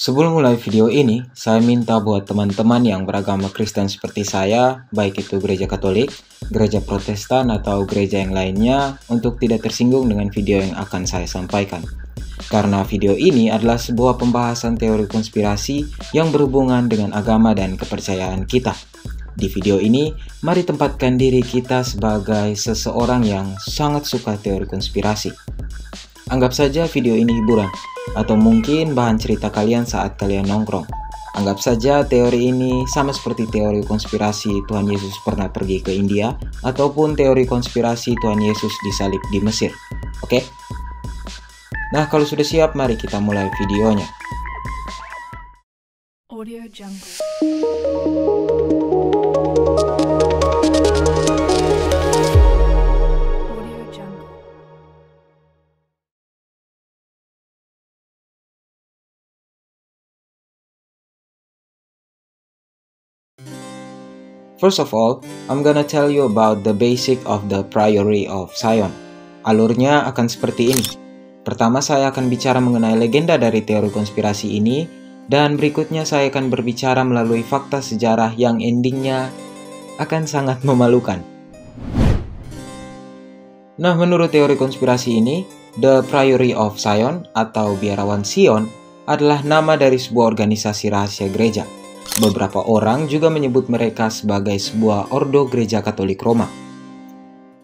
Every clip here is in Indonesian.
Sebelum mulai video ini, saya minta buat teman-teman yang beragama Kristen seperti saya, baik itu gereja Katolik, gereja Protestan, atau gereja yang lainnya, untuk tidak tersinggung dengan video yang akan saya sampaikan. Karena video ini adalah sebuah pembahasan teori konspirasi yang berhubungan dengan agama dan kepercayaan kita. Di video ini, mari tempatkan diri kita sebagai seseorang yang sangat suka teori konspirasi. Anggap saja video ini hiburan, atau mungkin bahan cerita kalian saat kalian nongkrong. Anggap saja teori ini sama seperti teori konspirasi Tuhan Yesus pernah pergi ke India, ataupun teori konspirasi Tuhan Yesus disalib di Mesir. Oke? Nah, kalau sudah siap, mari kita mulai videonya. Audio Jungle. First of all, I'm gonna tell you about the basic of the Priory of Zion. Alurnya akan seperti ini. Pertama, saya akan bicara mengenai legenda dari teori konspirasi ini, dan berikutnya saya akan berbicara melalui fakta sejarah yang endingnya akan sangat memalukan. Nah, menurut teori konspirasi ini, The Priory of Zion atau Biarawan Sion adalah nama dari sebuah organisasi rahasia gereja. Beberapa orang juga menyebut mereka sebagai sebuah ordo gereja Katolik Roma.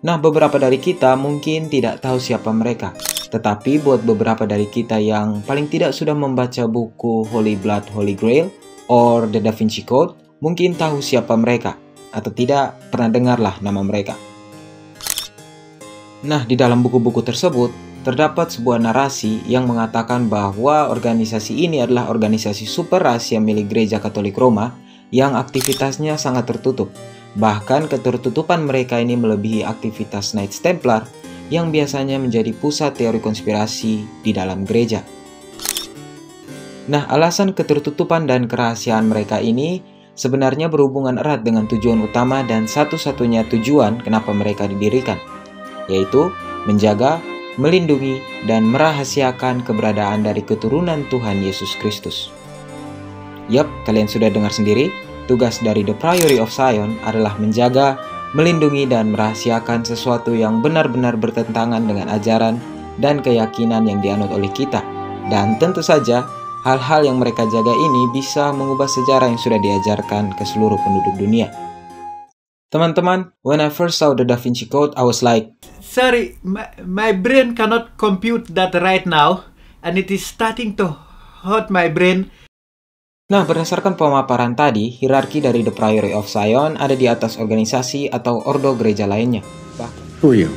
Nah, beberapa dari kita mungkin tidak tahu siapa mereka. Tetapi buat beberapa dari kita yang paling tidak sudah membaca buku Holy Blood, Holy Grail, or The Da Vinci Code, mungkin tahu siapa mereka. Atau tidak pernah dengarlah nama mereka. Nah, di dalam buku-buku tersebut, terdapat sebuah narasi yang mengatakan bahwa organisasi ini adalah organisasi super rahasia milik Gereja Katolik Roma yang aktivitasnya sangat tertutup. Bahkan ketertutupan mereka ini melebihi aktivitas Knights Templar yang biasanya menjadi pusat teori konspirasi di dalam gereja. Nah, alasan ketertutupan dan kerahasiaan mereka ini sebenarnya berhubungan erat dengan tujuan utama dan satu-satunya tujuan kenapa mereka didirikan, yaitu menjaga, melindungi, dan merahasiakan keberadaan dari keturunan Tuhan Yesus Kristus. Yap, kalian sudah dengar sendiri, tugas dari The Priory of Zion adalah menjaga, melindungi, dan merahasiakan sesuatu yang benar-benar bertentangan dengan ajaran dan keyakinan yang dianut oleh kita. Dan tentu saja, hal-hal yang mereka jaga ini bisa mengubah sejarah yang sudah diajarkan ke seluruh penduduk dunia. Teman-teman, when I first saw the Da Vinci Code, I was like, sorry, my brain cannot compute that right now, and it is starting to hurt my brain. Nah, berdasarkan pemaparan tadi, hierarki dari The Priory of Zion ada di atas organisasi atau ordo gereja lainnya. Who are you?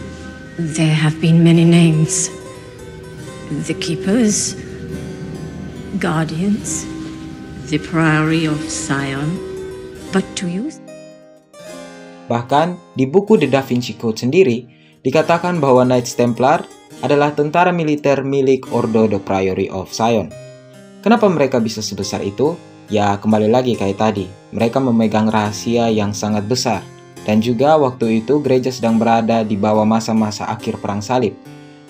There have been many names. The Keepers, Guardians, the Priory of Zion. But to you? Bahkan, di buku The Da Vinci Code sendiri, dikatakan bahwa Knights Templar adalah tentara militer milik Ordo The Priory of Zion. Kenapa mereka bisa sebesar itu? Ya, kembali lagi kayak tadi, mereka memegang rahasia yang sangat besar. Dan juga waktu itu gereja sedang berada di bawah masa-masa akhir perang salib.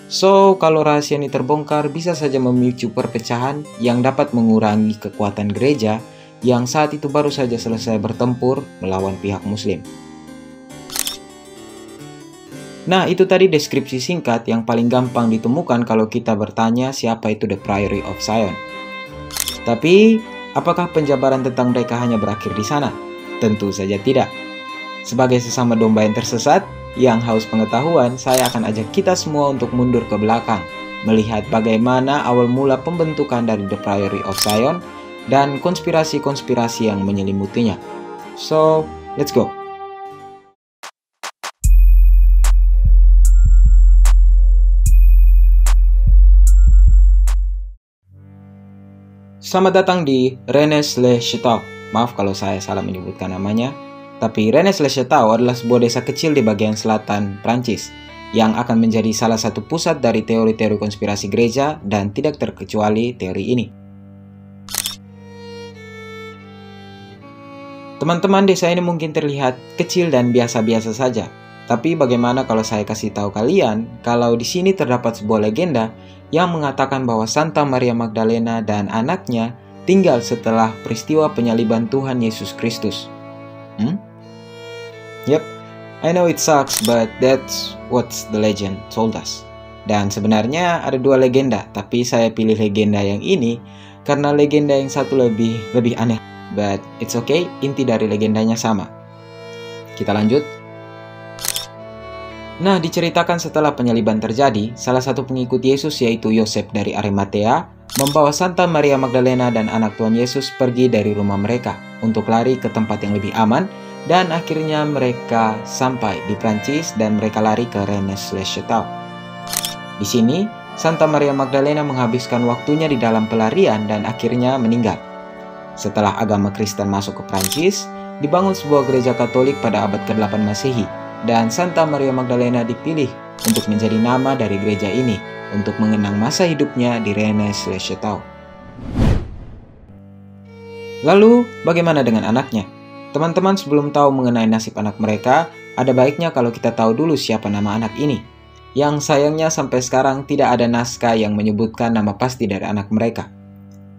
So, kalau rahasia ini terbongkar, bisa saja memicu perpecahan yang dapat mengurangi kekuatan gereja yang saat itu baru saja selesai bertempur melawan pihak muslim. Nah, itu tadi deskripsi singkat yang paling gampang ditemukan kalau kita bertanya siapa itu The Priory of Zion. Tapi, apakah penjabaran tentang mereka hanya berakhir di sana? Tentu saja tidak. Sebagai sesama domba yang tersesat, yang haus pengetahuan, saya akan ajak kita semua untuk mundur ke belakang, melihat bagaimana awal mula pembentukan dari The Priory of Zion dan konspirasi-konspirasi yang menyelimutinya. So, let's go! Selamat datang di Rennes-le-Château. Maaf kalau saya salah menyebutkan namanya. Tapi Rennes-le-Château adalah sebuah desa kecil di bagian selatan Prancis yang akan menjadi salah satu pusat dari teori-teori konspirasi gereja dan tidak terkecuali teori ini. Teman-teman, desa ini mungkin terlihat kecil dan biasa-biasa saja. Tapi bagaimana kalau saya kasih tahu kalian kalau di sini terdapat sebuah legenda yang mengatakan bahwa Santa Maria Magdalena dan anaknya tinggal setelah peristiwa penyaliban Tuhan Yesus Kristus. Yep, I know it sucks, but that's what the legend told us. Dan sebenarnya ada dua legenda, tapi saya pilih legenda yang ini karena legenda yang satu lebih aneh. But it's okay, inti dari legendanya sama. Kita lanjut. Nah, diceritakan setelah penyaliban terjadi, salah satu pengikut Yesus yaitu Yosef dari Arimatea membawa Santa Maria Magdalena dan anak Tuhan Yesus pergi dari rumah mereka untuk lari ke tempat yang lebih aman, dan akhirnya mereka sampai di Prancis dan mereka lari ke Rennes-le-Château. Di sini, Santa Maria Magdalena menghabiskan waktunya di dalam pelarian dan akhirnya meninggal. Setelah agama Kristen masuk ke Prancis, dibangun sebuah gereja Katolik pada abad ke-8 Masehi, dan Santa Maria Magdalena dipilih untuk menjadi nama dari gereja ini untuk mengenang masa hidupnya di Rennes-le-Château. Lalu, bagaimana dengan anaknya? Teman-teman, sebelum tahu mengenai nasib anak mereka, ada baiknya kalau kita tahu dulu siapa nama anak ini. Yang sayangnya sampai sekarang tidak ada naskah yang menyebutkan nama pasti dari anak mereka.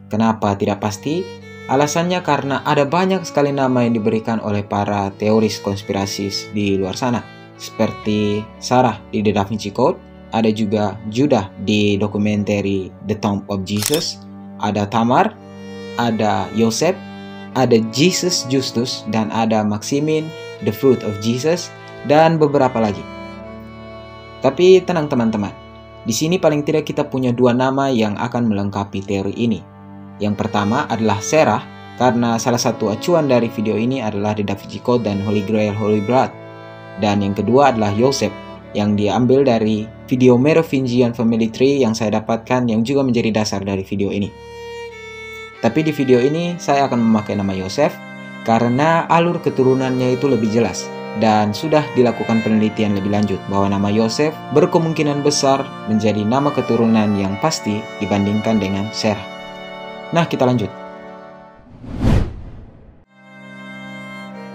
Kenapa tidak pasti? Alasannya karena ada banyak sekali nama yang diberikan oleh para teoris konspirasi di luar sana. Seperti Sarah di The Da Vinci Code, ada juga Judah di dokumenter The Tomb of Jesus, ada Tamar, ada Yosef, ada Jesus Justus, dan ada Maximin, The Fruit of Jesus, dan beberapa lagi. Tapi tenang teman-teman, di sini paling tidak kita punya dua nama yang akan melengkapi teori ini. Yang pertama adalah Sarah, karena salah satu acuan dari video ini adalah The Da Vinci Code dan Holy Grail Holy Blood. Dan yang kedua adalah Yosef, yang diambil dari video Merovingian Family Tree yang saya dapatkan yang juga menjadi dasar dari video ini. Tapi di video ini saya akan memakai nama Yosef karena alur keturunannya itu lebih jelas. Dan sudah dilakukan penelitian lebih lanjut bahwa nama Yosef berkemungkinan besar menjadi nama keturunan yang pasti dibandingkan dengan Sarah. Nah, kita lanjut.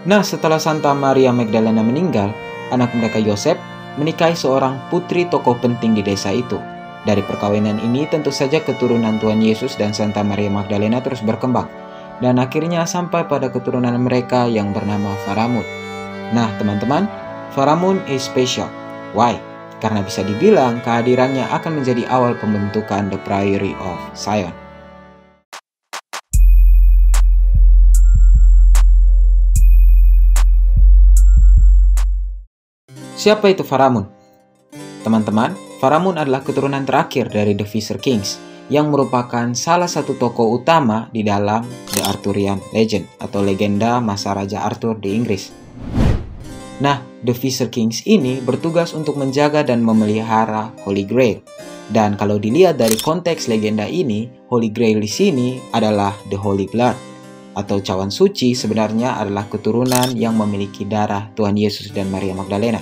Nah, setelah Santa Maria Magdalena meninggal, anak mereka Yosef menikahi seorang putri tokoh penting di desa itu. Dari perkawinan ini tentu saja keturunan Tuhan Yesus dan Santa Maria Magdalena terus berkembang, dan akhirnya sampai pada keturunan mereka yang bernama Pharamond. Nah, teman-teman, Pharamond is special. Why? Karena bisa dibilang kehadirannya akan menjadi awal pembentukan The Priory of Sion. Siapa itu Pharamond? Teman-teman, Pharamond adalah keturunan terakhir dari The Fisher Kings yang merupakan salah satu tokoh utama di dalam The Arthurian Legend atau legenda masa Raja Arthur di Inggris. Nah, The Fisher Kings ini bertugas untuk menjaga dan memelihara Holy Grail. Dan kalau dilihat dari konteks legenda ini, Holy Grail di sini adalah The Holy Blood atau cawan suci sebenarnya adalah keturunan yang memiliki darah Tuhan Yesus dan Maria Magdalena.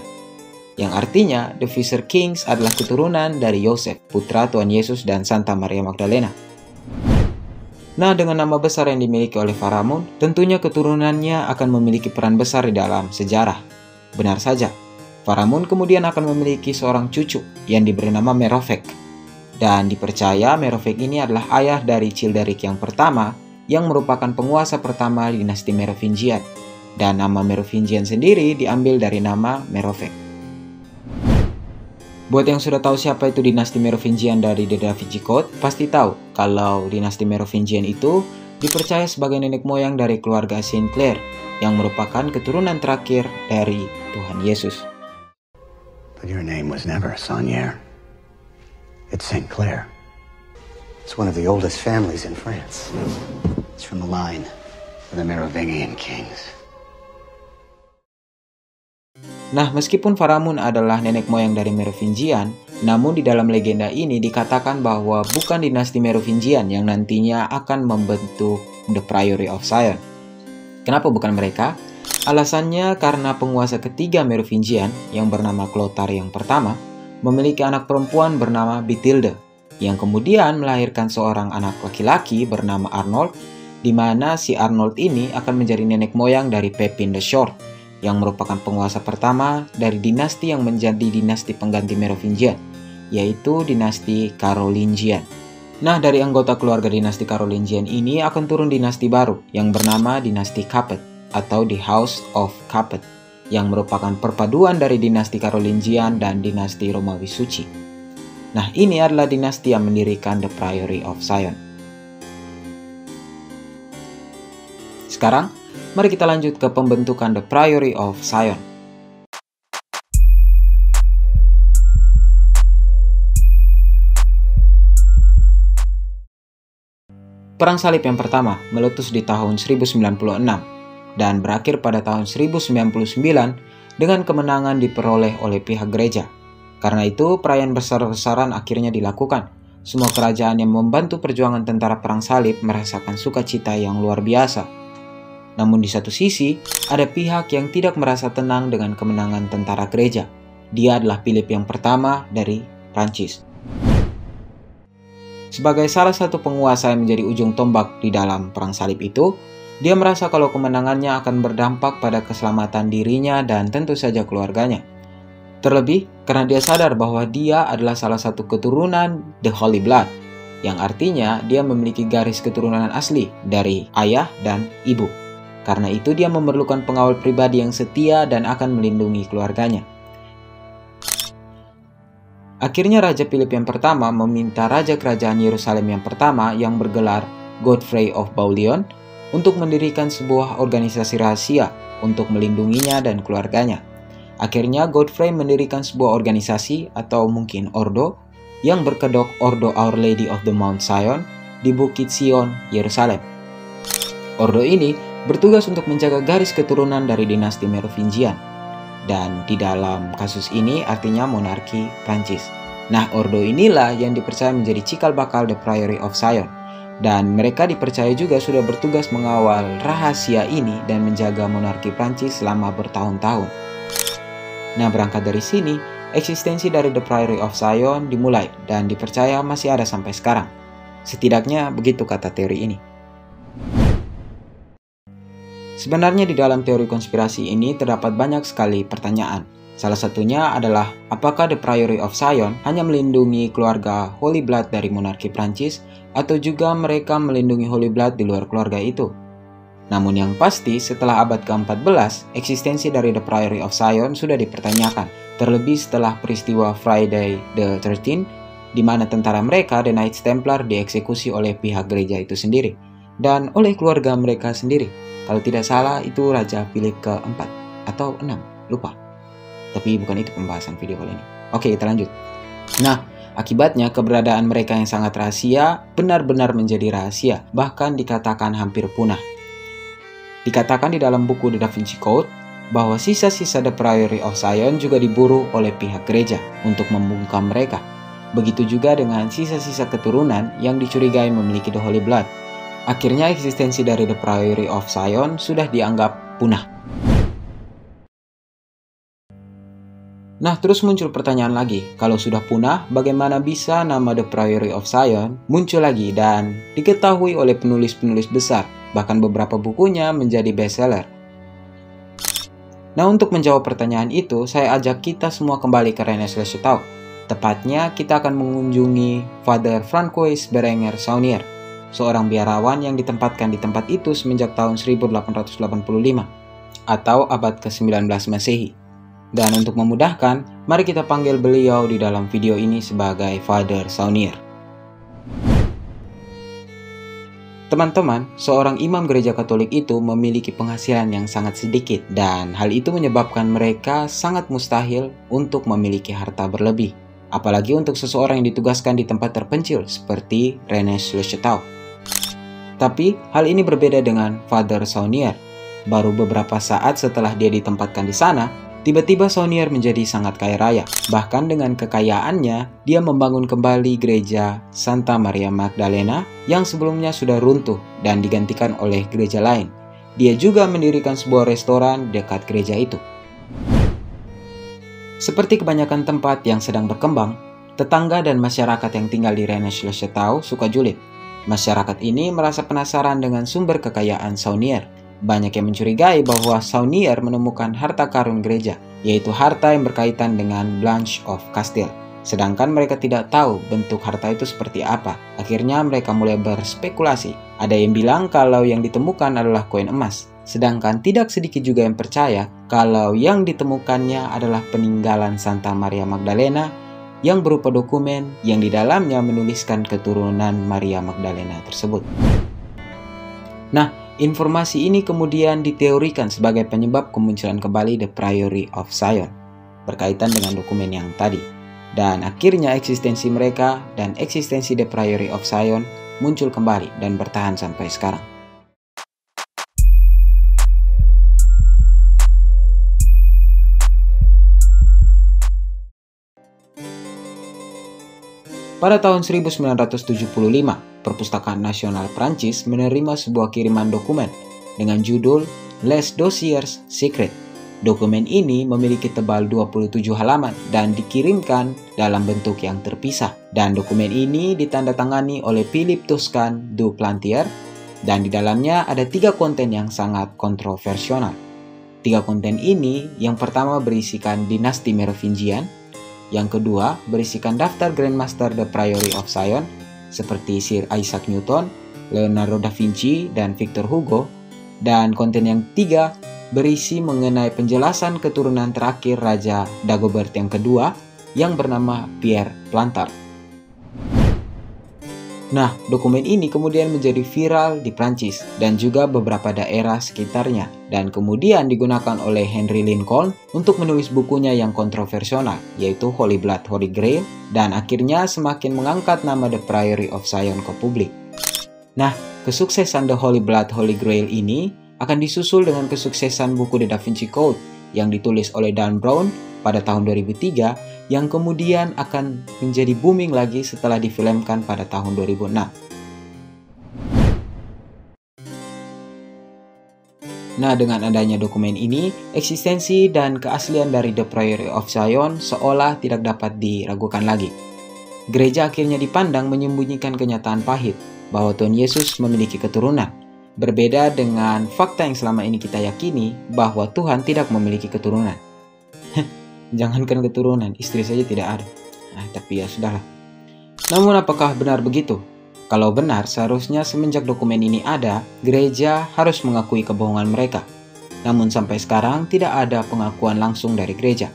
Yang artinya The Fisher Kings adalah keturunan dari Yosef, putra Tuhan Yesus dan Santa Maria Magdalena. Nah, dengan nama besar yang dimiliki oleh Pharamond, tentunya keturunannya akan memiliki peran besar di dalam sejarah. Benar saja, Pharamond kemudian akan memiliki seorang cucu yang diberi nama Merovech. Dan dipercaya Merovech ini adalah ayah dari Childeric yang pertama, yang merupakan penguasa pertama dinasti Merovingian. Dan nama Merovingian sendiri diambil dari nama Merovech. Buat yang sudah tahu siapa itu dinasti Merovingian dari The Da Vinci Code, pasti tahu kalau dinasti Merovingian itu dipercaya sebagai nenek moyang dari keluarga Saint Clair yang merupakan keturunan terakhir dari Tuhan Yesus. But your name was never Saunière. It's Saint Clair. It's one of the oldest families in France. It's from the line of the Merovingian kings. Nah, meskipun Pharamond adalah nenek moyang dari Merovingian, namun di dalam legenda ini dikatakan bahwa bukan dinasti Merovingian yang nantinya akan membentuk The Priory of Sion. Kenapa bukan mereka? Alasannya karena penguasa ketiga Merovingian yang bernama Clothar yang pertama memiliki anak perempuan bernama Bathilde yang kemudian melahirkan seorang anak laki-laki bernama Arnold, di mana si Arnold ini akan menjadi nenek moyang dari Pepin the Short yang merupakan penguasa pertama dari dinasti yang menjadi dinasti pengganti Merovingian, yaitu dinasti Carolingian. Nah, dari anggota keluarga dinasti Carolingian ini akan turun dinasti baru yang bernama dinasti Capet atau The House of Capet, yang merupakan perpaduan dari dinasti Carolingian dan dinasti Romawi Suci. Nah, ini adalah dinasti yang mendirikan The Priory of Sion. Sekarang, mari kita lanjut ke pembentukan The Priory of Sion. Perang Salib yang pertama meletus di tahun 1096 dan berakhir pada tahun 1099 dengan kemenangan diperoleh oleh pihak gereja. Karena itu, perayaan besar-besaran akhirnya dilakukan. Semua kerajaan yang membantu perjuangan tentara Perang Salib merasakan sukacita yang luar biasa. Namun di satu sisi, ada pihak yang tidak merasa tenang dengan kemenangan tentara gereja. Dia adalah Philip yang pertama dari Prancis. Sebagai salah satu penguasa yang menjadi ujung tombak di dalam Perang Salib itu, dia merasa kalau kemenangannya akan berdampak pada keselamatan dirinya dan tentu saja keluarganya. Terlebih, karena dia sadar bahwa dia adalah salah satu keturunan The Holy Blood, yang artinya dia memiliki garis keturunan asli dari ayah dan ibu. Karena itu dia memerlukan pengawal pribadi yang setia dan akan melindungi keluarganya. Akhirnya Raja Philip yang pertama meminta Raja Kerajaan Yerusalem yang pertama yang bergelar Godfrey of Bouillon untuk mendirikan sebuah organisasi rahasia untuk melindunginya dan keluarganya. Akhirnya Godfrey mendirikan sebuah organisasi atau mungkin ordo yang berkedok Ordo Our Lady of the Mount Sion di Bukit Sion, Yerusalem. Ordo ini bertugas untuk menjaga garis keturunan dari dinasti Merovingian. Dan di dalam kasus ini artinya monarki Prancis. Nah, ordo inilah yang dipercaya menjadi cikal bakal The Priory of Sion. Dan mereka dipercaya juga sudah bertugas mengawal rahasia ini dan menjaga monarki Prancis selama bertahun-tahun. Nah, berangkat dari sini, eksistensi dari The Priory of Sion dimulai dan dipercaya masih ada sampai sekarang. Setidaknya begitu kata teori ini. Sebenarnya di dalam teori konspirasi ini terdapat banyak sekali pertanyaan. Salah satunya adalah apakah The Priory of Sion hanya melindungi keluarga Holy Blood dari monarki Prancis atau juga mereka melindungi Holy Blood di luar keluarga itu. Namun yang pasti setelah abad ke-14, eksistensi dari The Priory of Sion sudah dipertanyakan. Terlebih setelah peristiwa Friday the 13th, di mana tentara mereka, The Knights Templar, dieksekusi oleh pihak gereja itu sendiri dan oleh keluarga mereka sendiri. Kalau tidak salah itu Raja Philip ke-4 atau 6, lupa. Tapi bukan itu pembahasan video kali ini. Oke, kita lanjut. Nah, akibatnya keberadaan mereka yang sangat rahasia benar-benar menjadi rahasia, bahkan dikatakan hampir punah. Dikatakan di dalam buku The Da Vinci Code bahwa sisa-sisa The Priory of Sion juga diburu oleh pihak gereja untuk membungkam mereka. Begitu juga dengan sisa-sisa keturunan yang dicurigai memiliki The Holy Blood. Akhirnya eksistensi dari The Priory of Sion sudah dianggap punah. Nah, terus muncul pertanyaan lagi, kalau sudah punah, bagaimana bisa nama The Priory of Sion muncul lagi dan diketahui oleh penulis-penulis besar, bahkan beberapa bukunya menjadi bestseller? Nah, untuk menjawab pertanyaan itu, saya ajak kita semua kembali ke Rennes le Chateau. Tepatnya, kita akan mengunjungi Father Francois Berenger Saunier, seorang biarawan yang ditempatkan di tempat itu semenjak tahun 1885 atau abad ke-19 Masehi. Dan untuk memudahkan, mari kita panggil beliau di dalam video ini sebagai Father Saunier. Teman-teman, seorang imam gereja Katolik itu memiliki penghasilan yang sangat sedikit dan hal itu menyebabkan mereka sangat mustahil untuk memiliki harta berlebih. Apalagi untuk seseorang yang ditugaskan di tempat terpencil seperti Rennes le Chateau. Tapi hal ini berbeda dengan Father Saunier. Baru beberapa saat setelah dia ditempatkan di sana, tiba-tiba Saunier menjadi sangat kaya raya. Bahkan dengan kekayaannya, dia membangun kembali gereja Santa Maria Magdalena yang sebelumnya sudah runtuh dan digantikan oleh gereja lain. Dia juga mendirikan sebuah restoran dekat gereja itu. Seperti kebanyakan tempat yang sedang berkembang, tetangga dan masyarakat yang tinggal di Rennes le Chateau suka julid. Masyarakat ini merasa penasaran dengan sumber kekayaan Saunier. Banyak yang mencurigai bahwa Saunier menemukan harta karun gereja, yaitu harta yang berkaitan dengan Blanche of Castile, Sedangkan mereka tidak tahu bentuk harta itu seperti apa. Akhirnya mereka mulai berspekulasi. Ada yang bilang kalau yang ditemukan adalah koin emas. Sedangkan tidak sedikit juga yang percaya kalau yang ditemukannya adalah peninggalan Santa Maria Magdalena yang berupa dokumen yang di dalamnya menuliskan keturunan Maria Magdalena tersebut. Nah, informasi ini kemudian diteorikan sebagai penyebab kemunculan kembali The Priory of Sion berkaitan dengan dokumen yang tadi. Dan akhirnya eksistensi mereka dan eksistensi The Priory of Sion muncul kembali dan bertahan sampai sekarang. Pada tahun 1975, Perpustakaan Nasional Prancis menerima sebuah kiriman dokumen dengan judul Les Dossiers Secrets. Dokumen ini memiliki tebal 27 halaman dan dikirimkan dalam bentuk yang terpisah. Dan dokumen ini ditandatangani oleh Philippe Toscan du Plantier dan di dalamnya ada 3 konten yang sangat kontroversial. 3 konten ini yang pertama berisikan dinasti Merovingian, yang kedua berisikan daftar Grandmaster The Priory of Sion seperti Sir Isaac Newton, Leonardo da Vinci, dan Victor Hugo, dan konten yang ketiga berisi mengenai penjelasan keturunan terakhir Raja Dagobert yang kedua yang bernama Pierre Plantard. Nah, dokumen ini kemudian menjadi viral di Prancis dan juga beberapa daerah sekitarnya dan kemudian digunakan oleh Henry Lincoln untuk menulis bukunya yang kontroversial yaitu Holy Blood, Holy Grail dan akhirnya semakin mengangkat nama The Priory of Sion ke publik. Nah, kesuksesan The Holy Blood, Holy Grail ini akan disusul dengan kesuksesan buku The Da Vinci Code yang ditulis oleh Dan Brown pada tahun 2003 yang kemudian akan menjadi booming lagi setelah difilmkan pada tahun 2006. Nah, dengan adanya dokumen ini, eksistensi dan keaslian dari The Priory of Sion seolah tidak dapat diragukan lagi. Gereja akhirnya dipandang menyembunyikan kenyataan pahit bahwa Tuhan Yesus memiliki keturunan. Berbeda dengan fakta yang selama ini kita yakini bahwa Tuhan tidak memiliki keturunan. Jangankan keturunan, istri saja tidak ada. Tapi ya sudahlah. Namun apakah benar begitu? Kalau benar, seharusnya semenjak dokumen ini ada, gereja harus mengakui kebohongan mereka. Namun sampai sekarang tidak ada pengakuan langsung dari gereja.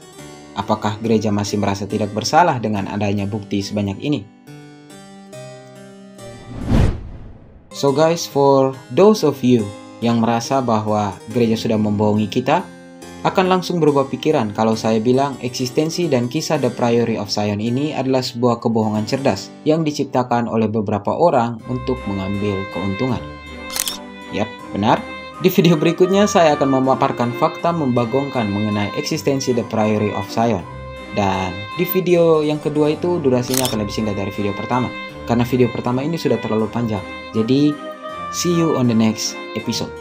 Apakah gereja masih merasa tidak bersalah dengan adanya bukti sebanyak ini? So guys, for those of you yang merasa bahwa gereja sudah membohongi kita, akan langsung berubah pikiran kalau saya bilang eksistensi dan kisah The Priory of Sion ini adalah sebuah kebohongan cerdas yang diciptakan oleh beberapa orang untuk mengambil keuntungan. Yap, benar. Di video berikutnya saya akan memaparkan fakta membagongkan mengenai eksistensi The Priory of Sion. Dan di video yang kedua itu durasinya akan lebih singkat dari video pertama. Karena video pertama ini sudah terlalu panjang. Jadi, see you on the next episode.